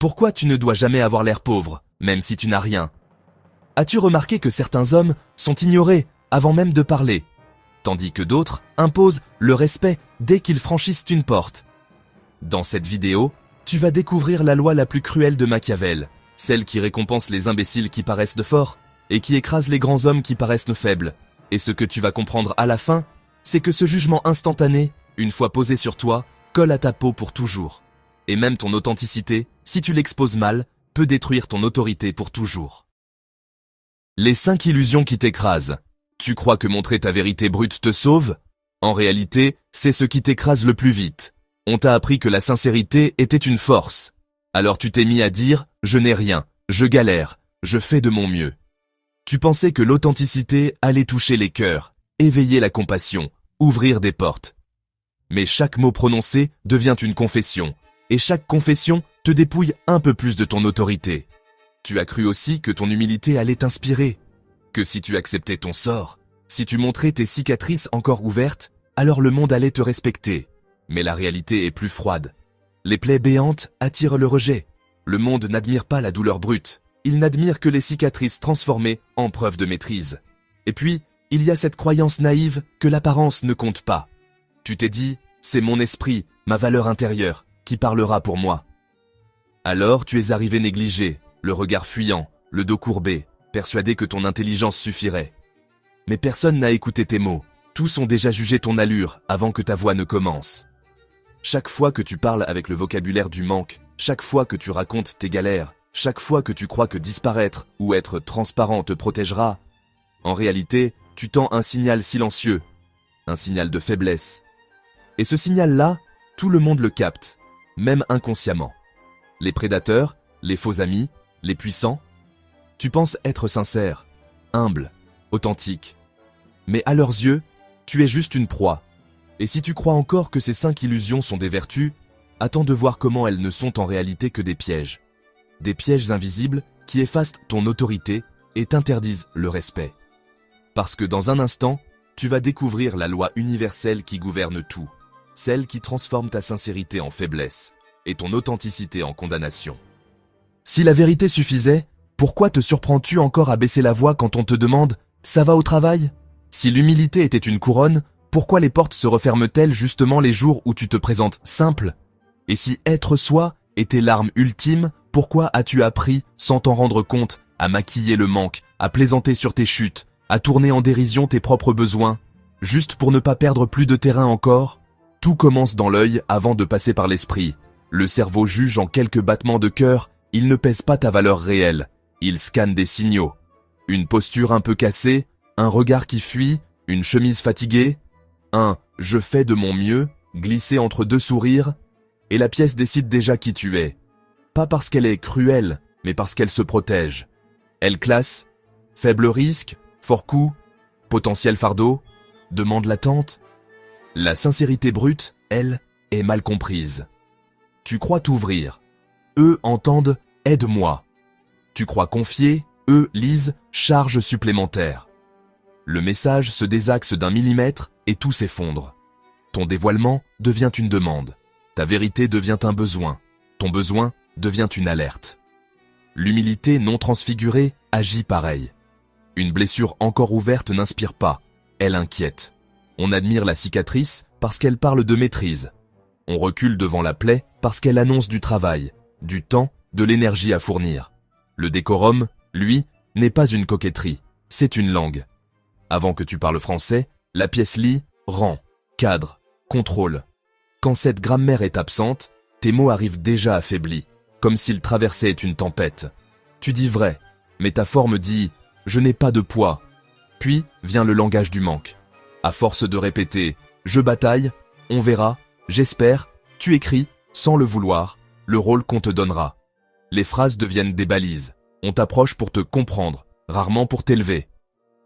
Pourquoi tu ne dois jamais avoir l'air pauvre, même si tu n'as rien? As-tu remarqué que certains hommes sont ignorés avant même de parler, tandis que d'autres imposent le respect dès qu'ils franchissent une porte? Dans cette vidéo, tu vas découvrir la loi la plus cruelle de Machiavel, celle qui récompense les imbéciles qui paraissent de forts et qui écrase les grands hommes qui paraissent de faibles. Et ce que tu vas comprendre à la fin, c'est que ce jugement instantané, une fois posé sur toi, colle à ta peau pour toujours. Et même ton authenticité, si tu l'exposes mal, peut détruire ton autorité pour toujours. Les 5 illusions qui t'écrasent. Tu crois que montrer ta vérité brute te sauve? En réalité, c'est ce qui t'écrase le plus vite. On t'a appris que la sincérité était une force. Alors tu t'es mis à dire « je n'ai rien, je galère, je fais de mon mieux ». Tu pensais que l'authenticité allait toucher les cœurs, éveiller la compassion, ouvrir des portes. Mais chaque mot prononcé devient une confession, et chaque confession te dépouille un peu plus de ton autorité. Tu as cru aussi que ton humilité allait t'inspirer, que si tu acceptais ton sort, si tu montrais tes cicatrices encore ouvertes, alors le monde allait te respecter. Mais la réalité est plus froide. Les plaies béantes attirent le rejet. Le monde n'admire pas la douleur brute. Il n'admire que les cicatrices transformées en preuve de maîtrise. Et puis, il y a cette croyance naïve que l'apparence ne compte pas. Tu t'es dit, c'est mon esprit, ma valeur intérieure, qui parlera pour moi. Alors tu es arrivé négligé, le regard fuyant, le dos courbé, persuadé que ton intelligence suffirait. Mais personne n'a écouté tes mots. Tous ont déjà jugé ton allure avant que ta voix ne commence. Chaque fois que tu parles avec le vocabulaire du manque, chaque fois que tu racontes tes galères, chaque fois que tu crois que disparaître ou être transparent te protégera, en réalité, tu tends un signal silencieux, un signal de faiblesse. Et ce signal-là, tout le monde le capte, même inconsciemment. Les prédateurs, les faux amis, les puissants. Tu penses être sincère, humble, authentique. Mais à leurs yeux, tu es juste une proie. Et si tu crois encore que ces 5 illusions sont des vertus, attends de voir comment elles ne sont en réalité que des pièges. Des pièges invisibles qui effacent ton autorité et t'interdisent le respect. Parce que dans un instant, tu vas découvrir la loi universelle qui gouverne tout, celle qui transforme ta sincérité en faiblesse et ton authenticité en condamnation. Si la vérité suffisait, pourquoi te surprends-tu encore à baisser la voix quand on te demande « ça va au travail ?» Si l'humilité était une couronne, pourquoi les portes se referment-elles justement les jours où tu te présentes simple? Et si être soi était l'arme ultime, pourquoi as-tu appris, sans t'en rendre compte, à maquiller le manque, à plaisanter sur tes chutes, à tourner en dérision tes propres besoins, juste pour ne pas perdre plus de terrain encore? Tout commence dans l'œil avant de passer par l'esprit. Le cerveau juge en quelques battements de cœur, il ne pèse pas ta valeur réelle, il scanne des signaux. Une posture un peu cassée, un regard qui fuit, une chemise fatiguée, un « je fais de mon mieux » glissé entre 2 sourires, et la pièce décide déjà qui tu es. Pas parce qu'elle est cruelle, mais parce qu'elle se protège. Elle classe faible risque, fort coût, potentiel fardeau, demande latente. La sincérité brute, elle, est mal comprise. Tu crois t'ouvrir. Eux entendent « aide-moi ». Tu crois confier, eux lisent « charge supplémentaire ». Le message se désaxe d'1 millimètre et tout s'effondre. Ton dévoilement devient une demande. Ta vérité devient un besoin. Ton besoin devient une alerte. L'humilité non transfigurée agit pareil. Une blessure encore ouverte n'inspire pas, elle inquiète. On admire la cicatrice parce qu'elle parle de maîtrise. On recule devant la plaie parce qu'elle annonce du travail, du temps, de l'énergie à fournir. Le décorum, lui, n'est pas une coquetterie, c'est une langue. Avant que tu parles français, la pièce lit, rang, cadre, contrôle. Quand cette grammaire est absente, tes mots arrivent déjà affaiblis, comme s'ils traversaient une tempête. Tu dis vrai, mais ta forme dit « je n'ai pas de poids ». Puis vient le langage du manque. À force de répéter « je bataille »,« on verra »,« j'espère », tu écris, sans le vouloir, le rôle qu'on te donnera. Les phrases deviennent des balises. On t'approche pour te comprendre, rarement pour t'élever.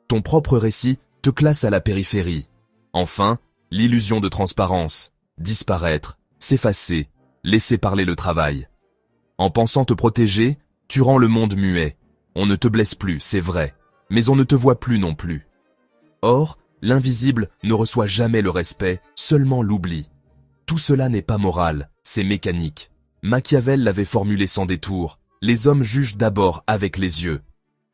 Ton propre récit te classe à la périphérie. Enfin, l'illusion de transparence. Disparaître, s'effacer, laisser parler le travail. En pensant te protéger, tu rends le monde muet. On ne te blesse plus, c'est vrai, mais on ne te voit plus non plus. Or, l'invisible ne reçoit jamais le respect, seulement l'oubli. Tout cela n'est pas moral, c'est mécanique. Machiavel l'avait formulé sans détour. Les hommes jugent d'abord avec les yeux.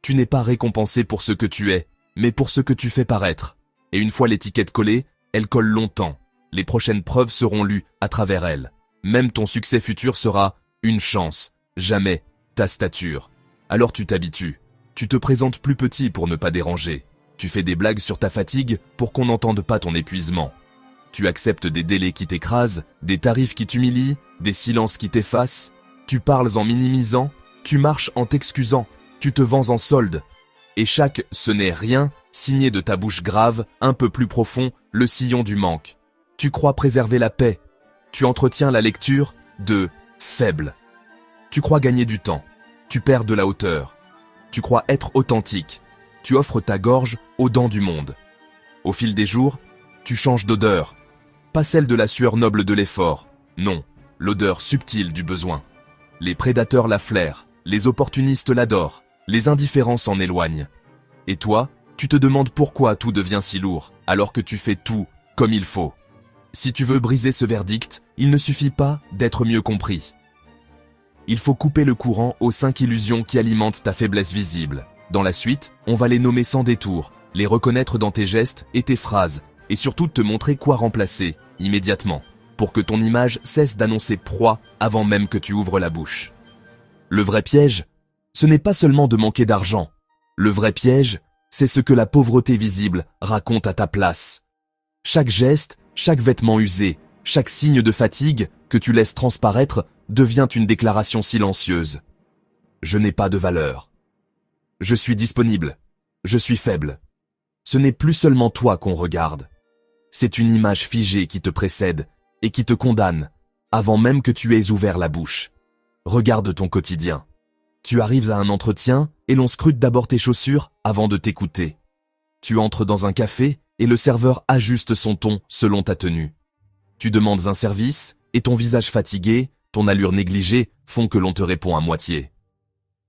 Tu n'es pas récompensé pour ce que tu es, mais pour ce que tu fais paraître. Et une fois l'étiquette collée, elle colle longtemps. Les prochaines preuves seront lues à travers elle. Même ton succès futur sera une chance, jamais ta stature. Alors tu t'habitues. Tu te présentes plus petit pour ne pas déranger. Tu fais des blagues sur ta fatigue pour qu'on n'entende pas ton épuisement. Tu acceptes des délais qui t'écrasent, des tarifs qui t'humilient, des silences qui t'effacent. Tu parles en minimisant, tu marches en t'excusant, tu te vends en solde. Et chaque « ce n'est rien » signé de ta bouche grave, un peu plus profond, le sillon du manque. Tu crois préserver la paix. Tu entretiens la lecture de « faible ». Tu crois gagner du temps. Tu perds de la hauteur. Tu crois être authentique. Tu offres ta gorge aux dents du monde. Au fil des jours, tu changes d'odeur. Pas celle de la sueur noble de l'effort. Non, l'odeur subtile du besoin. Les prédateurs la flairent, les opportunistes l'adorent, les indifférents s'en éloignent. Et toi, tu te demandes pourquoi tout devient si lourd, alors que tu fais tout comme il faut. Si tu veux briser ce verdict, il ne suffit pas d'être mieux compris. Il faut couper le courant aux 5 illusions qui alimentent ta faiblesse visible. Dans la suite, on va les nommer sans détour, les reconnaître dans tes gestes et tes phrases, et surtout te montrer quoi remplacer, immédiatement, pour que ton image cesse d'annoncer proie avant même que tu ouvres la bouche. Le vrai piège, ce n'est pas seulement de manquer d'argent. Le vrai piège, c'est ce que la pauvreté visible raconte à ta place. Chaque geste, chaque vêtement usé, chaque signe de fatigue que tu laisses transparaître devient une déclaration silencieuse. Je n'ai pas de valeur. Je suis disponible. Je suis faible. Ce n'est plus seulement toi qu'on regarde. C'est une image figée qui te précède et qui te condamne avant même que tu aies ouvert la bouche. Regarde ton quotidien. Tu arrives à un entretien et l'on scrute d'abord tes chaussures avant de t'écouter. Tu entres dans un café et le serveur ajuste son ton selon ta tenue. Tu demandes un service et ton visage fatigué, ton allure négligée font que l'on te répond à moitié.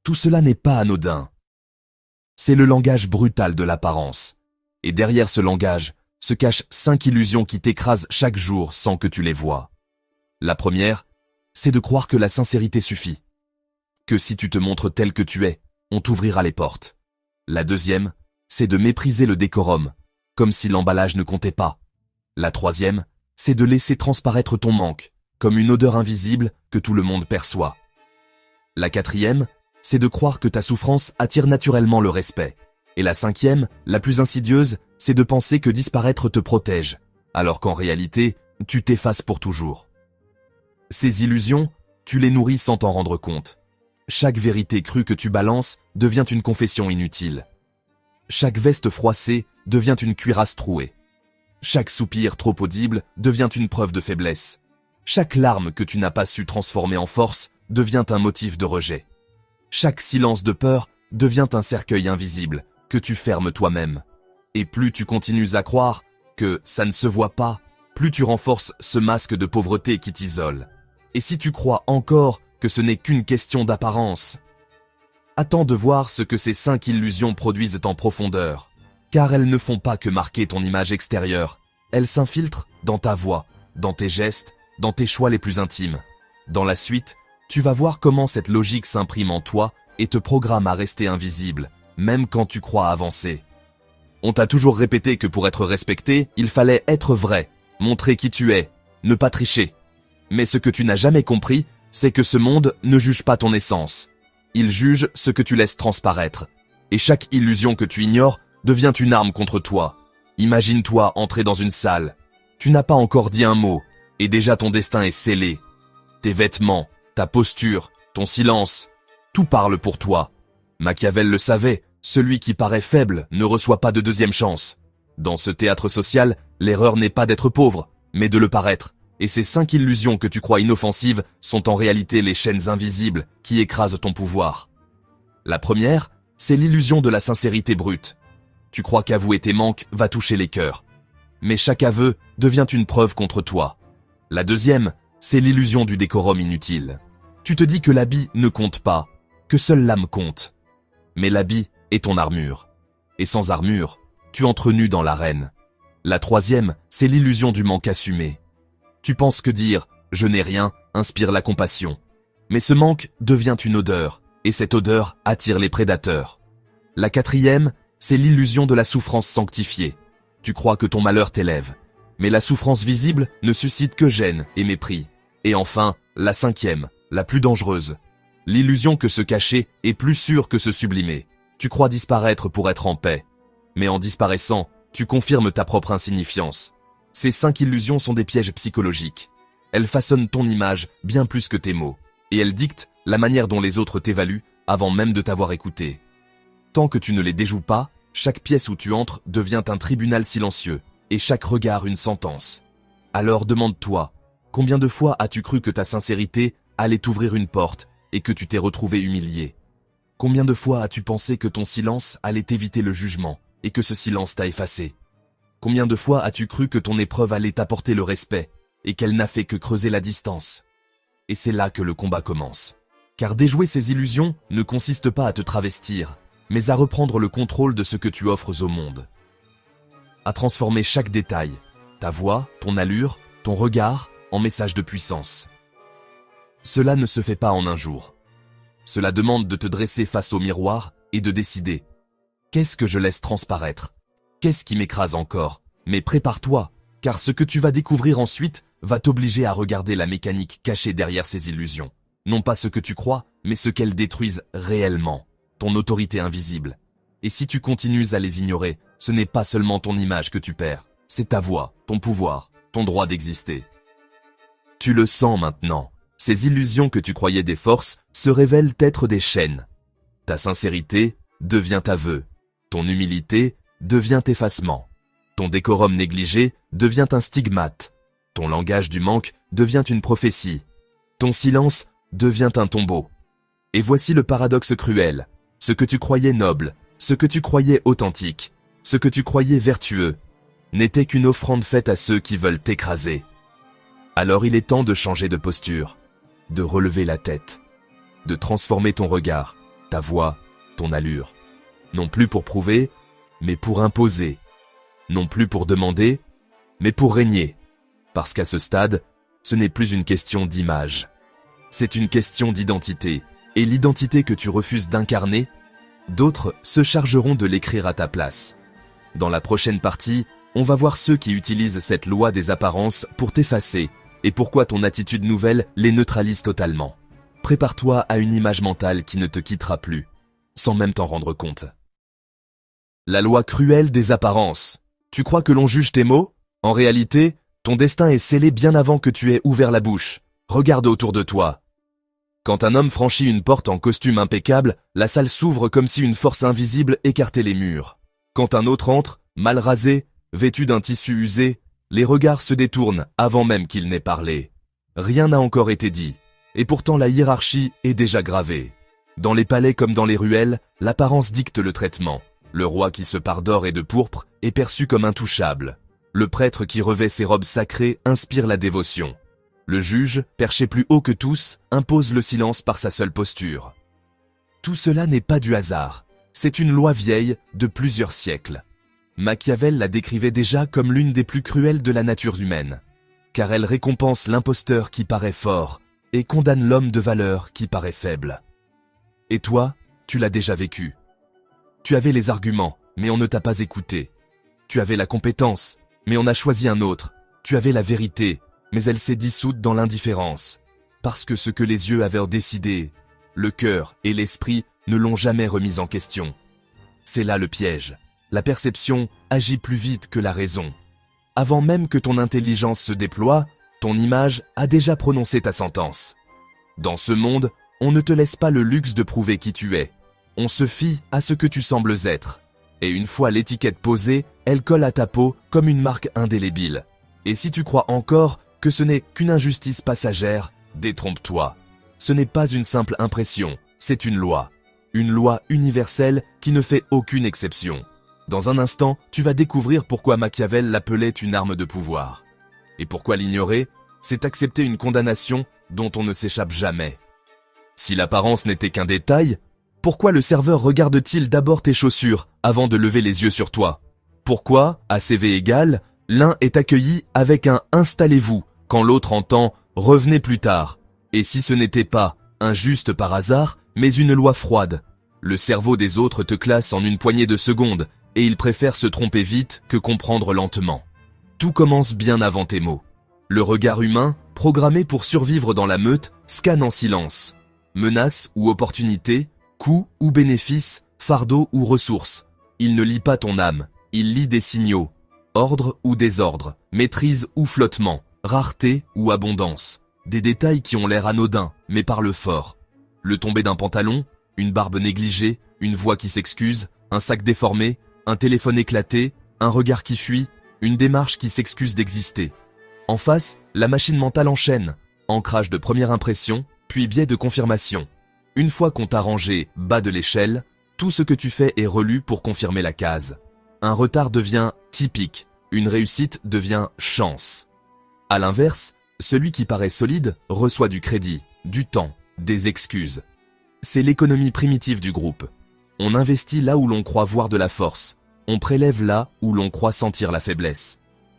Tout cela n'est pas anodin. C'est le langage brutal de l'apparence. Et derrière ce langage se cachent 5 illusions qui t'écrasent chaque jour sans que tu les vois. La première, c'est de croire que la sincérité suffit. Que si tu te montres tel que tu es, on t'ouvrira les portes. La deuxième, c'est de mépriser le décorum, comme si l'emballage ne comptait pas. La troisième, c'est de laisser transparaître ton manque, comme une odeur invisible que tout le monde perçoit. La quatrième, c'est de croire que ta souffrance attire naturellement le respect. Et la cinquième, la plus insidieuse, c'est de penser que disparaître te protège, alors qu'en réalité, tu t'effaces pour toujours. Ces illusions, tu les nourris sans t'en rendre compte. Chaque vérité crue que tu balances devient une confession inutile. Chaque veste froissée devient une cuirasse trouée. Chaque soupir trop audible devient une preuve de faiblesse. Chaque larme que tu n'as pas su transformer en force devient un motif de rejet. Chaque silence de peur devient un cercueil invisible que tu fermes toi-même. Et plus tu continues à croire que ça ne se voit pas, plus tu renforces ce masque de pauvreté qui t'isole. Et si tu crois encore que ce n'est qu'une question d'apparence, attends de voir ce que ces 5 illusions produisent en profondeur. Car elles ne font pas que marquer ton image extérieure. Elles s'infiltrent dans ta voix, dans tes gestes, dans tes choix les plus intimes. Dans la suite, tu vas voir comment cette logique s'imprime en toi et te programme à rester invisible, même quand tu crois avancer. On t'a toujours répété que pour être respecté, il fallait être vrai, montrer qui tu es, ne pas tricher. Mais ce que tu n'as jamais compris, c'est que ce monde ne juge pas ton essence. Il juge ce que tu laisses transparaître. Et chaque illusion que tu ignores devient une arme contre toi. Imagine-toi entrer dans une salle. Tu n'as pas encore dit un mot, et déjà ton destin est scellé. Tes vêtements, ta posture, ton silence, tout parle pour toi. Machiavel le savait, celui qui paraît faible ne reçoit pas de deuxième chance. Dans ce théâtre social, l'erreur n'est pas d'être pauvre, mais de le paraître. Et ces 5 illusions que tu crois inoffensives sont en réalité les chaînes invisibles qui écrasent ton pouvoir. La première, c'est l'illusion de la sincérité brute. Tu crois qu'avouer tes manques va toucher les cœurs. Mais chaque aveu devient une preuve contre toi. La deuxième, c'est l'illusion du décorum inutile. Tu te dis que l'habit ne compte pas, que seule l'âme compte. Mais l'habit est ton armure. Et sans armure, tu entres nu dans l'arène. La troisième, c'est l'illusion du manque assumé. Tu penses que dire « je n'ai rien » inspire la compassion. Mais ce manque devient une odeur, et cette odeur attire les prédateurs. La quatrième, c'est l'illusion de la souffrance sanctifiée. Tu crois que ton malheur t'élève, mais la souffrance visible ne suscite que gêne et mépris. Et enfin, la cinquième, la plus dangereuse. L'illusion que se cacher est plus sûr que se sublimer. Tu crois disparaître pour être en paix. Mais en disparaissant, tu confirmes ta propre insignifiance. Ces 5 illusions sont des pièges psychologiques. Elles façonnent ton image bien plus que tes mots. Et elles dictent la manière dont les autres t'évaluent avant même de t'avoir écouté. Tant que tu ne les déjoues pas, chaque pièce où tu entres devient un tribunal silencieux, et chaque regard une sentence. Alors demande-toi, combien de fois as-tu cru que ta sincérité allait t'ouvrir une porte et que tu t'es retrouvé humilié? Combien de fois as-tu pensé que ton silence allait éviter le jugement et que ce silence t'a effacé? Combien de fois as-tu cru que ton épreuve allait t'apporter le respect et qu'elle n'a fait que creuser la distance? Et c'est là que le combat commence. Car déjouer ces illusions ne consiste pas à te travestir, mais à reprendre le contrôle de ce que tu offres au monde. À transformer chaque détail, ta voix, ton allure, ton regard, en message de puissance. Cela ne se fait pas en un jour. Cela demande de te dresser face au miroir et de décider. Qu'est-ce que je laisse transparaître? Qu'est-ce qui m'écrase encore? Mais prépare-toi, car ce que tu vas découvrir ensuite va t'obliger à regarder la mécanique cachée derrière ces illusions. Non pas ce que tu crois, mais ce qu'elles détruisent réellement, ton autorité invisible. Et si tu continues à les ignorer, ce n'est pas seulement ton image que tu perds, c'est ta voix, ton pouvoir, ton droit d'exister. Tu le sens maintenant. Ces illusions que tu croyais des forces se révèlent être des chaînes. Ta sincérité devient aveu. Ton humilité devient effacement. Ton décorum négligé devient un stigmate. Ton langage du manque devient une prophétie. Ton silence devient un tombeau. Et voici le paradoxe cruel. Ce que tu croyais noble, ce que tu croyais authentique, ce que tu croyais vertueux, n'était qu'une offrande faite à ceux qui veulent t'écraser. Alors il est temps de changer de posture, de relever la tête, de transformer ton regard, ta voix, ton allure. Non plus pour prouver, mais pour imposer. Non plus pour demander, mais pour régner. Parce qu'à ce stade, ce n'est plus une question d'image. C'est une question d'identité. Et l'identité que tu refuses d'incarner, d'autres se chargeront de l'écrire à ta place. Dans la prochaine partie, on va voir ceux qui utilisent cette loi des apparences pour t'effacer et pourquoi ton attitude nouvelle les neutralise totalement. Prépare-toi à une image mentale qui ne te quittera plus, sans même t'en rendre compte. La loi cruelle des apparences. Tu crois que l'on juge tes mots? En réalité, ton destin est scellé bien avant que tu aies ouvert la bouche. Regarde autour de toi. Quand un homme franchit une porte en costume impeccable, la salle s'ouvre comme si une force invisible écartait les murs. Quand un autre entre, mal rasé, vêtu d'un tissu usé, les regards se détournent avant même qu'il n'ait parlé. Rien n'a encore été dit, et pourtant la hiérarchie est déjà gravée. Dans les palais comme dans les ruelles, l'apparence dicte le traitement. Le roi qui se pare d'or et de pourpre est perçu comme intouchable. Le prêtre qui revêt ses robes sacrées inspire la dévotion. Le juge, perché plus haut que tous, impose le silence par sa seule posture. Tout cela n'est pas du hasard. C'est une loi vieille de plusieurs siècles. Machiavel la décrivait déjà comme l'une des plus cruelles de la nature humaine, car elle récompense l'imposteur qui paraît fort et condamne l'homme de valeur qui paraît faible. Et toi, tu l'as déjà vécu. Tu avais les arguments, mais on ne t'a pas écouté. Tu avais la compétence, mais on a choisi un autre. Tu avais la vérité, mais elle s'est dissoute dans l'indifférence. Parce que ce que les yeux avaient décidé, le cœur et l'esprit ne l'ont jamais remis en question. C'est là le piège. La perception agit plus vite que la raison. Avant même que ton intelligence se déploie, ton image a déjà prononcé ta sentence. Dans ce monde, on ne te laisse pas le luxe de prouver qui tu es. On se fie à ce que tu sembles être. Et une fois l'étiquette posée, elle colle à ta peau comme une marque indélébile. Et si tu crois encore que ce n'est qu'une injustice passagère, détrompe-toi. Ce n'est pas une simple impression, c'est une loi. Une loi universelle qui ne fait aucune exception. Dans un instant, tu vas découvrir pourquoi Machiavel l'appelait une arme de pouvoir. Et pourquoi l'ignorer, c'est accepter une condamnation dont on ne s'échappe jamais. Si l'apparence n'était qu'un détail, pourquoi le serveur regarde-t-il d'abord tes chaussures avant de lever les yeux sur toi? Pourquoi, à CV égal, l'un est accueilli avec un « installez-vous » quand l'autre entend « revenez plus tard » et si ce n'était pas « Injuste par hasard, mais une loi froide. Le cerveau des autres te classe en une poignée de secondes, et ils préfèrent se tromper vite que comprendre lentement. Tout commence bien avant tes mots. Le regard humain, programmé pour survivre dans la meute, scanne en silence. Menace ou opportunité, coût ou bénéfice, fardeau ou ressource. Il ne lit pas ton âme, il lit des signaux. Ordre ou désordre, maîtrise ou flottement, rareté ou abondance. Des détails qui ont l'air anodins, mais parlent fort. Le tombé d'un pantalon, une barbe négligée, une voix qui s'excuse, un sac déformé, un téléphone éclaté, un regard qui fuit, une démarche qui s'excuse d'exister. En face, la machine mentale enchaîne, ancrage de première impression, puis biais de confirmation. Une fois qu'on t'a rangé bas de l'échelle, tout ce que tu fais est relu pour confirmer la case. Un retard devient typique, une réussite devient chance. À l'inverse, celui qui paraît solide reçoit du crédit, du temps, des excuses. C'est l'économie primitive du groupe. On investit là où l'on croit voir de la force. On prélève là où l'on croit sentir la faiblesse.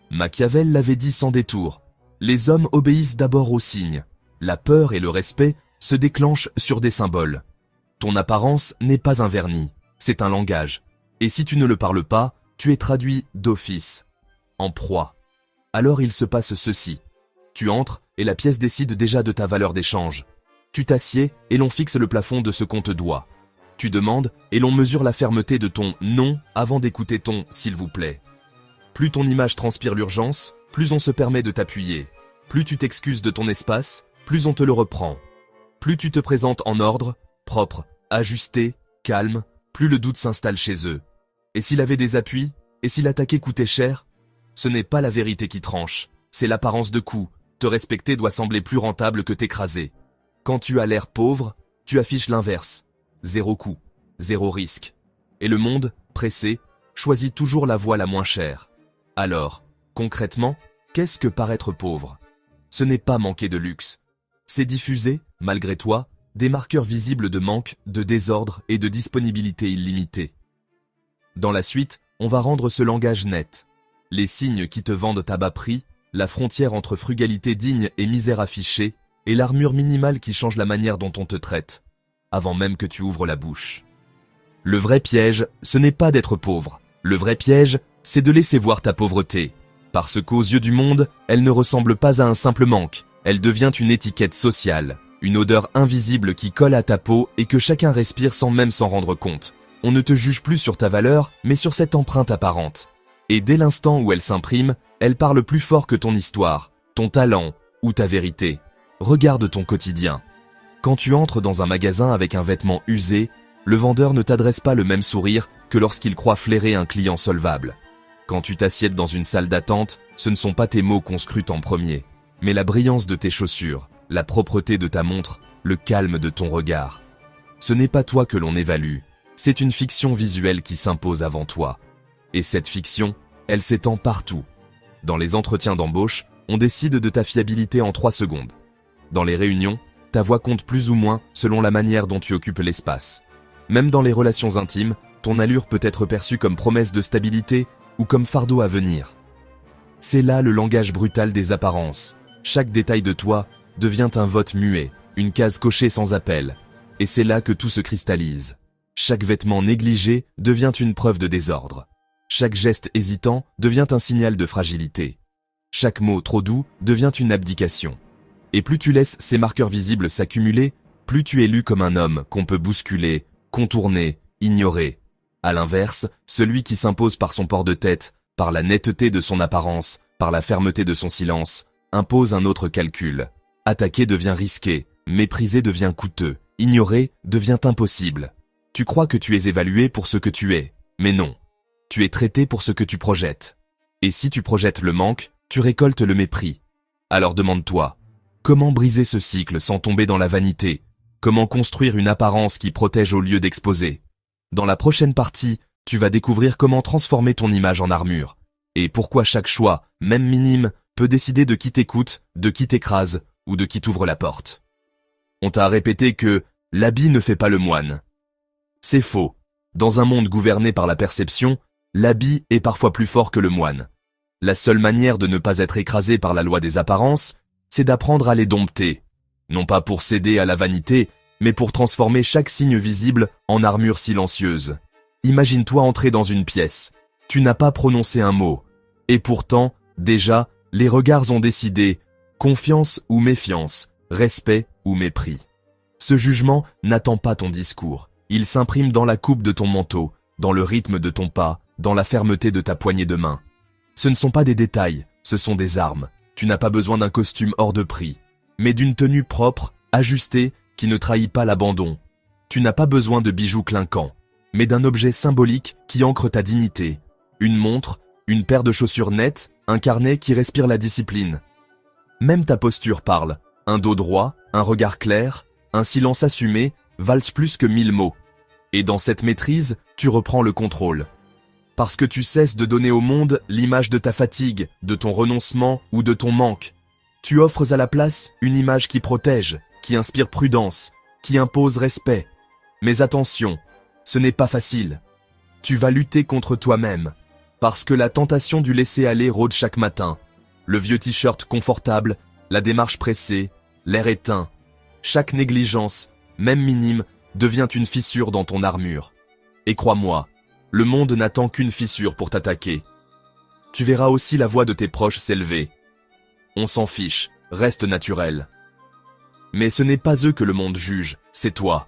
Machiavel l'avait dit sans détour. Les hommes obéissent d'abord aux signes. La peur et le respect se déclenchent sur des symboles. Ton apparence n'est pas un vernis, c'est un langage. Et si tu ne le parles pas, tu es traduit d'office, en proie. Alors il se passe ceci. Tu entres et la pièce décide déjà de ta valeur d'échange. Tu t'assieds et l'on fixe le plafond de ce qu'on te doit. Tu demandes et l'on mesure la fermeté de ton « non » avant d'écouter ton « s'il vous plaît ». Plus ton image transpire l'urgence, plus on se permet de t'appuyer. Plus tu t'excuses de ton espace, plus on te le reprend. Plus tu te présentes en ordre, propre, ajusté, calme, plus le doute s'installe chez eux. Et s'il avait des appuis, et si l'attaquer coûtait cher, ce n'est pas la vérité qui tranche, c'est l'apparence de coup. Te respecter doit sembler plus rentable que t'écraser. Quand tu as l'air pauvre, tu affiches l'inverse. Zéro coût, zéro risque. Et le monde, pressé, choisit toujours la voie la moins chère. Alors, concrètement, qu'est-ce que paraître pauvre? Ce n'est pas manquer de luxe. C'est diffuser, malgré toi, des marqueurs visibles de manque, de désordre et de disponibilité illimitée. Dans la suite, on va rendre ce langage net. Les signes qui te vendent à bas prix, la frontière entre frugalité digne et misère affichée, et l'armure minimale qui change la manière dont on te traite, avant même que tu ouvres la bouche. Le vrai piège, ce n'est pas d'être pauvre. Le vrai piège, c'est de laisser voir ta pauvreté. Parce qu'aux yeux du monde, elle ne ressemble pas à un simple manque. Elle devient une étiquette sociale, une odeur invisible qui colle à ta peau et que chacun respire sans même s'en rendre compte. On ne te juge plus sur ta valeur, mais sur cette empreinte apparente. Et dès l'instant où elle s'imprime, elle parle plus fort que ton histoire, ton talent ou ta vérité. Regarde ton quotidien. Quand tu entres dans un magasin avec un vêtement usé, le vendeur ne t'adresse pas le même sourire que lorsqu'il croit flairer un client solvable. Quand tu t'assieds dans une salle d'attente, ce ne sont pas tes mots qu'on scrute en premier, mais la brillance de tes chaussures, la propreté de ta montre, le calme de ton regard. Ce n'est pas toi que l'on évalue, c'est une fiction visuelle qui s'impose avant toi. Et cette fiction, elle s'étend partout. Dans les entretiens d'embauche, on décide de ta fiabilité en 3 secondes. Dans les réunions, ta voix compte plus ou moins selon la manière dont tu occupes l'espace. Même dans les relations intimes, ton allure peut être perçue comme promesse de stabilité ou comme fardeau à venir. C'est là le langage brutal des apparences. Chaque détail de toi devient un vote muet, une case cochée sans appel. Et c'est là que tout se cristallise. Chaque vêtement négligé devient une preuve de désordre. Chaque geste hésitant devient un signal de fragilité. Chaque mot trop doux devient une abdication. Et plus tu laisses ces marqueurs visibles s'accumuler, plus tu es lu comme un homme qu'on peut bousculer, contourner, ignorer. À l'inverse, celui qui s'impose par son port de tête, par la netteté de son apparence, par la fermeté de son silence, impose un autre calcul. Attaquer devient risqué, mépriser devient coûteux, ignorer devient impossible. Tu crois que tu es évalué pour ce que tu es, mais non. Tu es traité pour ce que tu projettes. Et si tu projettes le manque, tu récoltes le mépris. Alors demande-toi, comment briser ce cycle sans tomber dans la vanité? Comment construire une apparence qui protège au lieu d'exposer? Dans la prochaine partie, tu vas découvrir comment transformer ton image en armure. Et pourquoi chaque choix, même minime, peut décider de qui t'écoute, de qui t'écrase ou de qui t'ouvre la porte. On t'a répété que l'habit ne fait pas le moine. C'est faux. Dans un monde gouverné par la perception, l'habit est parfois plus fort que le moine. La seule manière de ne pas être écrasé par la loi des apparences, c'est d'apprendre à les dompter. Non pas pour céder à la vanité, mais pour transformer chaque signe visible en armure silencieuse. Imagine-toi entrer dans une pièce. Tu n'as pas prononcé un mot. Et pourtant, déjà, les regards ont décidé confiance ou méfiance, respect ou mépris. Ce jugement n'attend pas ton discours. Il s'imprime dans la coupe de ton manteau, dans le rythme de ton pas, dans la fermeté de ta poignée de main. Ce ne sont pas des détails, ce sont des armes. Tu n'as pas besoin d'un costume hors de prix, mais d'une tenue propre, ajustée, qui ne trahit pas l'abandon. Tu n'as pas besoin de bijoux clinquants, mais d'un objet symbolique qui ancre ta dignité. Une montre, une paire de chaussures nettes, un carnet qui respire la discipline. Même ta posture parle. Un dos droit, un regard clair, un silence assumé valent plus que 1000 mots. Et dans cette maîtrise, tu reprends le contrôle. Parce que tu cesses de donner au monde l'image de ta fatigue, de ton renoncement ou de ton manque. Tu offres à la place une image qui protège, qui inspire prudence, qui impose respect. Mais attention, ce n'est pas facile. Tu vas lutter contre toi-même, parce que la tentation du laisser-aller rôde chaque matin. Le vieux t-shirt confortable, la démarche pressée, l'air éteint. Chaque négligence, même minime, devient une fissure dans ton armure. Et crois-moi, le monde n'attend qu'une fissure pour t'attaquer. Tu verras aussi la voix de tes proches s'élever. On s'en fiche, reste naturel. Mais ce n'est pas eux que le monde juge, c'est toi.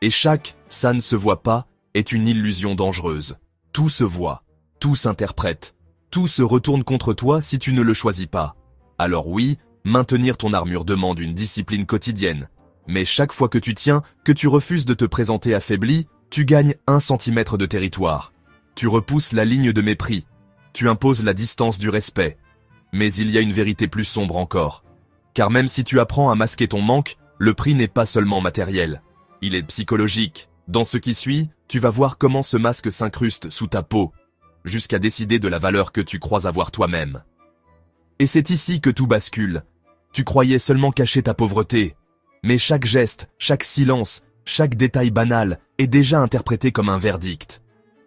Et chaque « ça ne se voit pas » est une illusion dangereuse. Tout se voit, tout s'interprète, tout se retourne contre toi si tu ne le choisis pas. Alors oui, maintenir ton armure demande une discipline quotidienne. Mais chaque fois que tu tiens, que tu refuses de te présenter affaibli, tu gagnes 1 centimètre de territoire. Tu repousses la ligne de mépris. Tu imposes la distance du respect. Mais il y a une vérité plus sombre encore. Car même si tu apprends à masquer ton manque, le prix n'est pas seulement matériel. Il est psychologique. Dans ce qui suit, tu vas voir comment ce masque s'incruste sous ta peau, jusqu'à décider de la valeur que tu crois avoir toi-même. Et c'est ici que tout bascule. Tu croyais seulement cacher ta pauvreté. Mais chaque geste, chaque silence, chaque détail banal est déjà interprété comme un verdict.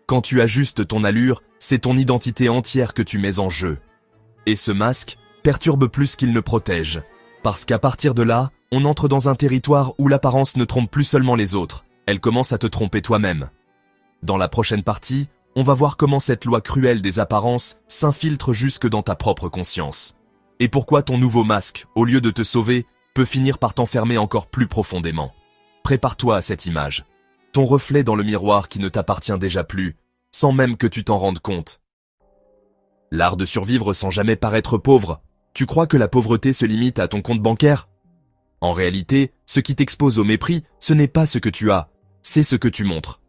Quand tu ajustes ton allure, c'est ton identité entière que tu mets en jeu. Et ce masque perturbe plus qu'il ne protège. Parce qu'à partir de là, on entre dans un territoire où l'apparence ne trompe plus seulement les autres, elle commence à te tromper toi-même. Dans la prochaine partie, on va voir comment cette loi cruelle des apparences s'infiltre jusque dans ta propre conscience. Et pourquoi ton nouveau masque, au lieu de te sauver, peut finir par t'enfermer encore plus profondément. Prépare-toi à cette image. Ton reflet dans le miroir qui ne t'appartient déjà plus, sans même que tu t'en rendes compte. L'art de survivre sans jamais paraître pauvre. Tu crois que la pauvreté se limite à ton compte bancaire? En réalité, ce qui t'expose au mépris, ce n'est pas ce que tu as, c'est ce que tu montres.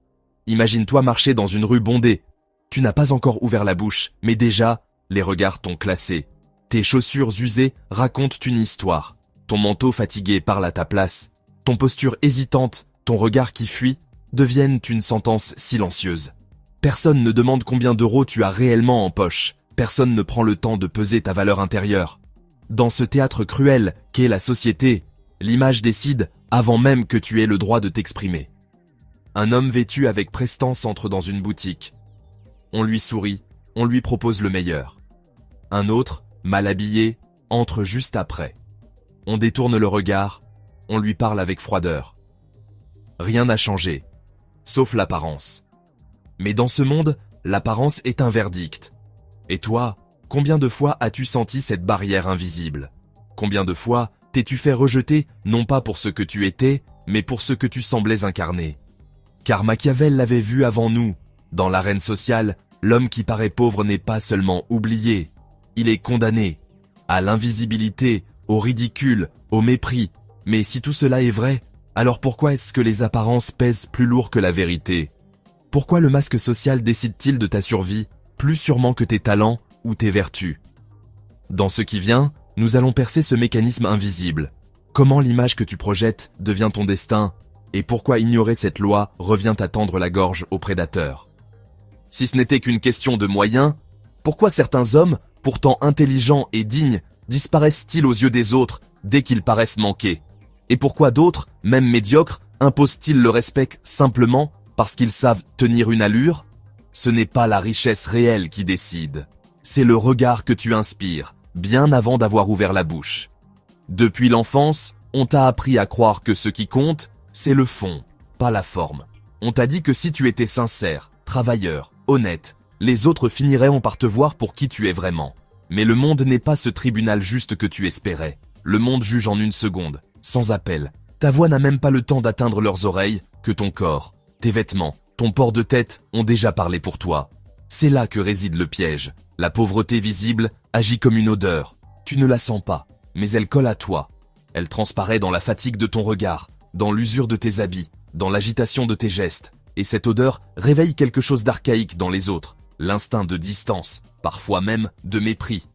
Imagine-toi marcher dans une rue bondée. Tu n'as pas encore ouvert la bouche, mais déjà, les regards t'ont classé. Tes chaussures usées racontent une histoire. Ton manteau fatigué parle à ta place. Ton posture hésitante, ton regard qui fuit, deviennent une sentence silencieuse. Personne ne demande combien d'euros tu as réellement en poche. Personne ne prend le temps de peser ta valeur intérieure. Dans ce théâtre cruel qu'est la société, l'image décide avant même que tu aies le droit de t'exprimer. Un homme vêtu avec prestance entre dans une boutique. On lui sourit, on lui propose le meilleur. Un autre, mal habillé, entre juste après. On détourne le regard, on lui parle avec froideur. Rien n'a changé, sauf l'apparence. Mais dans ce monde, l'apparence est un verdict. Et toi, combien de fois as-tu senti cette barrière invisible? Combien de fois t'es-tu fait rejeter, non pas pour ce que tu étais, mais pour ce que tu semblais incarner? Car Machiavel l'avait vu avant nous. Dans l'arène sociale, l'homme qui paraît pauvre n'est pas seulement oublié, il est condamné à l'invisibilité, au ridicule, au mépris. Mais si tout cela est vrai, alors pourquoi est-ce que les apparences pèsent plus lourd que la vérité? Pourquoi le masque social décide-t-il de ta survie, plus sûrement que tes talents ou tes vertus? Dans ce qui vient, nous allons percer ce mécanisme invisible. Comment l'image que tu projettes devient ton destin, et pourquoi ignorer cette loi revient à tendre la gorge aux prédateurs. Si ce n'était qu'une question de moyens, pourquoi certains hommes, pourtant intelligents et dignes, disparaissent-ils aux yeux des autres dès qu'ils paraissent manquer? Et pourquoi d'autres, même médiocres, imposent-ils le respect simplement parce qu'ils savent tenir une allure? Ce n'est pas la richesse réelle qui décide, c'est le regard que tu inspires, bien avant d'avoir ouvert la bouche. Depuis l'enfance, On t'a appris à croire que ce qui compte, c'est le fond, pas la forme. On t'a dit que si tu étais sincère, travailleur, honnête, les autres finiraient par te voir pour qui tu es vraiment. Mais le monde n'est pas ce tribunal juste que tu espérais. Le monde juge en une seconde, sans appel. Ta voix n'a même pas le temps d'atteindre leurs oreilles, que ton corps, tes vêtements, ton port de tête ont déjà parlé pour toi. C'est là que réside le piège. La pauvreté visible agit comme une odeur. Tu ne la sens pas, mais elle colle à toi. Elle transparaît dans la fatigue de ton regard, dans l'usure de tes habits, dans l'agitation de tes gestes. Et cette odeur réveille quelque chose d'archaïque dans les autres, l'instinct de distance, parfois même de mépris.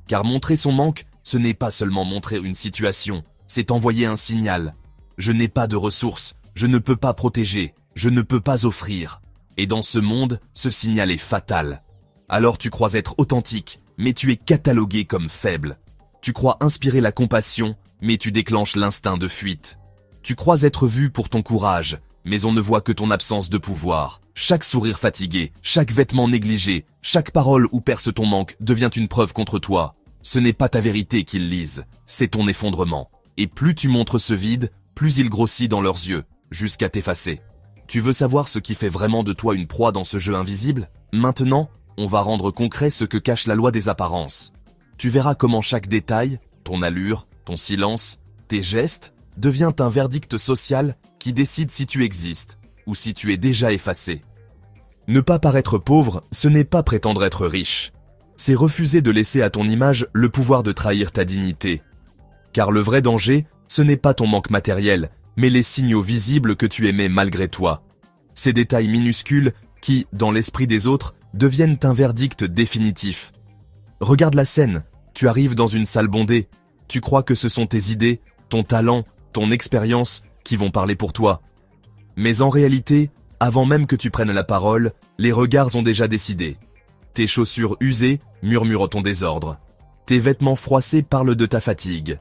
Car montrer son manque, ce n'est pas seulement montrer une situation, c'est envoyer un signal. Je n'ai pas de ressources, je ne peux pas protéger, je ne peux pas offrir. Et dans ce monde, ce signal est fatal. Alors tu crois être authentique, mais tu es catalogué comme faible. Tu crois inspirer la compassion, mais tu déclenches l'instinct de fuite. Tu crois être vu pour ton courage, mais on ne voit que ton absence de pouvoir. Chaque sourire fatigué, chaque vêtement négligé, chaque parole où perce ton manque devient une preuve contre toi. Ce n'est pas ta vérité qu'ils lisent, c'est ton effondrement. Et plus tu montres ce vide, plus il grossit dans leurs yeux, jusqu'à t'effacer. Tu veux savoir ce qui fait vraiment de toi une proie dans ce jeu invisible? Maintenant, on va rendre concret ce que cache la loi des apparences. Tu verras comment chaque détail, ton allure, ton silence, tes gestes, devient un verdict social qui décide si tu existes ou si tu es déjà effacé. Ne pas paraître pauvre, ce n'est pas prétendre être riche. C'est refuser de laisser à ton image le pouvoir de trahir ta dignité. Car le vrai danger, ce n'est pas ton manque matériel, mais les signaux visibles que tu émets malgré toi. Ces détails minuscules qui, dans l'esprit des autres, deviennent un verdict définitif. Regarde la scène, tu arrives dans une salle bondée, tu crois que ce sont tes idées, ton talent, ton expérience qui vont parler pour toi. Mais en réalité, avant même que tu prennes la parole, les regards ont déjà décidé. Tes chaussures usées murmurent ton désordre. Tes vêtements froissés parlent de ta fatigue.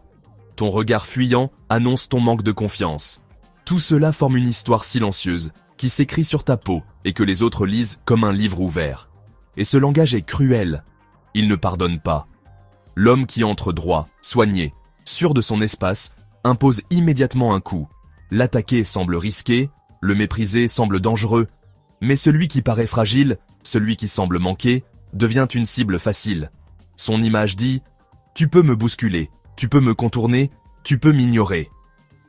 Ton regard fuyant annonce ton manque de confiance. Tout cela forme une histoire silencieuse qui s'écrit sur ta peau et que les autres lisent comme un livre ouvert. Et ce langage est cruel. Il ne pardonne pas. L'homme qui entre droit, soigné, sûr de son espace, impose immédiatement un coup. L'attaquer semble risqué, le mépriser semble dangereux, mais celui qui paraît fragile, celui qui semble manquer, devient une cible facile. Son image dit « Tu peux me bousculer, tu peux me contourner, tu peux m'ignorer ».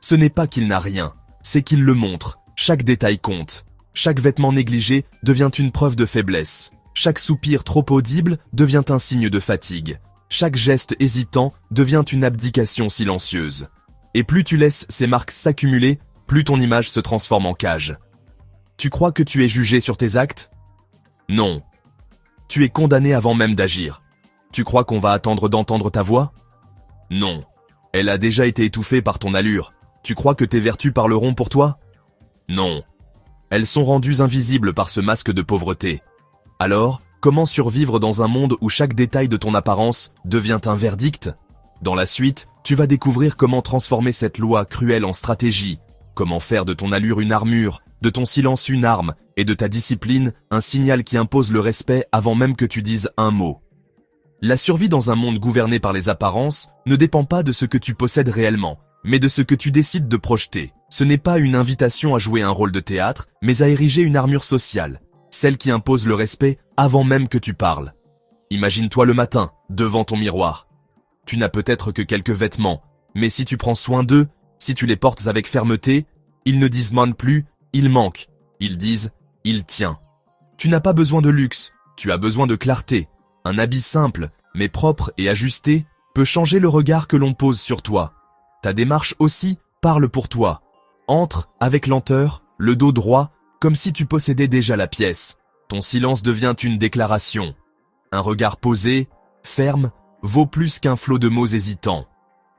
Ce n'est pas qu'il n'a rien, c'est qu'il le montre. Chaque détail compte. Chaque vêtement négligé devient une preuve de faiblesse. Chaque soupir trop audible devient un signe de fatigue. Chaque geste hésitant devient une abdication silencieuse. Et plus tu laisses ces marques s'accumuler, plus ton image se transforme en cage. Tu crois que tu es jugé sur tes actes? Non. Tu es condamné avant même d'agir. Tu crois qu'on va attendre d'entendre ta voix? Non. Elle a déjà été étouffée par ton allure. Tu crois que tes vertus parleront pour toi? Non. Elles sont rendues invisibles par ce masque de pauvreté. Alors, comment survivre dans un monde où chaque détail de ton apparence devient un verdict? Dans la suite, tu vas découvrir comment transformer cette loi cruelle en stratégie, comment faire de ton allure une armure, de ton silence une arme, et de ta discipline un signal qui impose le respect avant même que tu dises un mot. La survie dans un monde gouverné par les apparences ne dépend pas de ce que tu possèdes réellement, mais de ce que tu décides de projeter. Ce n'est pas une invitation à jouer un rôle de théâtre, mais à ériger une armure sociale, celle qui impose le respect avant même que tu parles. Imagine-toi le matin, devant ton miroir. Tu n'as peut-être que quelques vêtements, mais si tu prends soin d'eux, si tu les portes avec fermeté, ils ne disent manque plus, il manque. Ils disent, il tient. Tu n'as pas besoin de luxe, tu as besoin de clarté. Un habit simple, mais propre et ajusté, peut changer le regard que l'on pose sur toi. Ta démarche aussi parle pour toi. Entre avec lenteur, le dos droit, comme si tu possédais déjà la pièce. Ton silence devient une déclaration. Un regard posé, ferme, vaut plus qu'un flot de mots hésitants.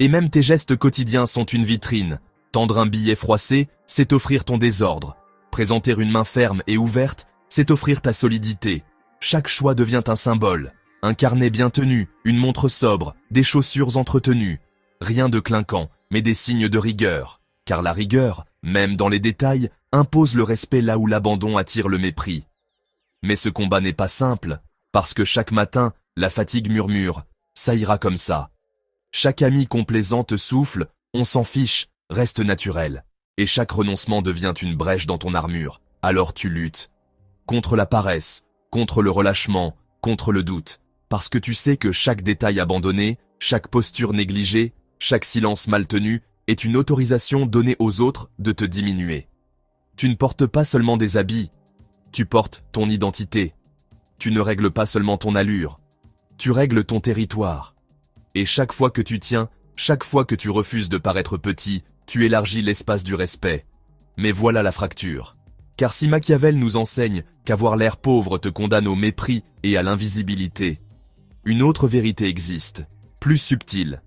Et même tes gestes quotidiens sont une vitrine. Tendre un billet froissé, c'est offrir ton désordre. Présenter une main ferme et ouverte, c'est offrir ta solidité. Chaque choix devient un symbole. Un carnet bien tenu, une montre sobre, des chaussures entretenues. Rien de clinquant, mais des signes de rigueur. Car la rigueur, même dans les détails, impose le respect là où l'abandon attire le mépris. Mais ce combat n'est pas simple, parce que chaque matin, la fatigue murmure « ça ira comme ça ». Chaque ami complaisant te souffle On s'en fiche, reste naturel. Et chaque renoncement devient une brèche dans ton armure. Alors tu luttes. Contre la paresse, contre le relâchement, contre le doute. Parce que tu sais que chaque détail abandonné, chaque posture négligée, chaque silence mal tenu est une autorisation donnée aux autres de te diminuer. Tu ne portes pas seulement des habits, tu portes ton identité. Tu ne règles pas seulement ton allure, tu règles ton territoire. Et chaque fois que tu tiens, chaque fois que tu refuses de paraître petit, tu élargis l'espace du respect. Mais voilà la fracture. Car si Machiavel nous enseigne qu'avoir l'air pauvre te condamne au mépris et à l'invisibilité, une autre vérité existe, plus subtile,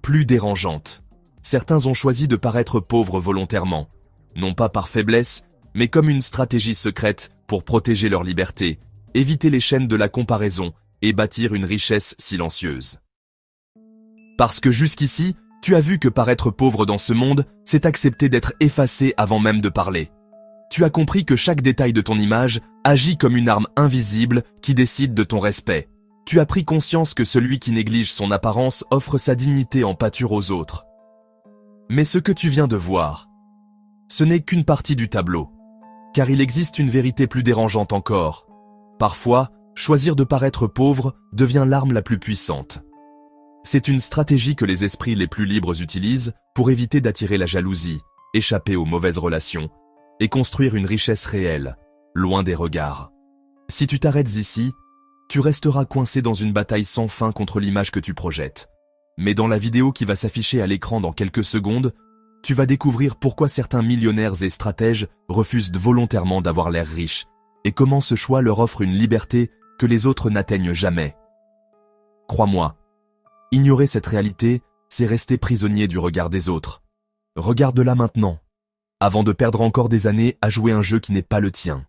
plus dérangeante. Certains ont choisi de paraître pauvres volontairement, non pas par faiblesse, mais comme une stratégie secrète pour protéger leur liberté, éviter les chaînes de la comparaison et bâtir une richesse silencieuse. Parce que jusqu'ici, tu as vu que paraître pauvre dans ce monde, c'est accepter d'être effacé avant même de parler. Tu as compris que chaque détail de ton image agit comme une arme invisible qui décide de ton respect. Tu as pris conscience que celui qui néglige son apparence offre sa dignité en pâture aux autres. Mais ce que tu viens de voir, ce n'est qu'une partie du tableau. Car il existe une vérité plus dérangeante encore. Parfois, choisir de paraître pauvre devient l'arme la plus puissante. C'est une stratégie que les esprits les plus libres utilisent pour éviter d'attirer la jalousie, échapper aux mauvaises relations et construire une richesse réelle, loin des regards. Si tu t'arrêtes ici, tu resteras coincé dans une bataille sans fin contre l'image que tu projettes. Mais dans la vidéo qui va s'afficher à l'écran dans quelques secondes, tu vas découvrir pourquoi certains millionnaires et stratèges refusent volontairement d'avoir l'air riches et comment ce choix leur offre une liberté que les autres n'atteignent jamais. Crois-moi, ignorer cette réalité, c'est rester prisonnier du regard des autres. Regarde-la maintenant, avant de perdre encore des années à jouer un jeu qui n'est pas le tien.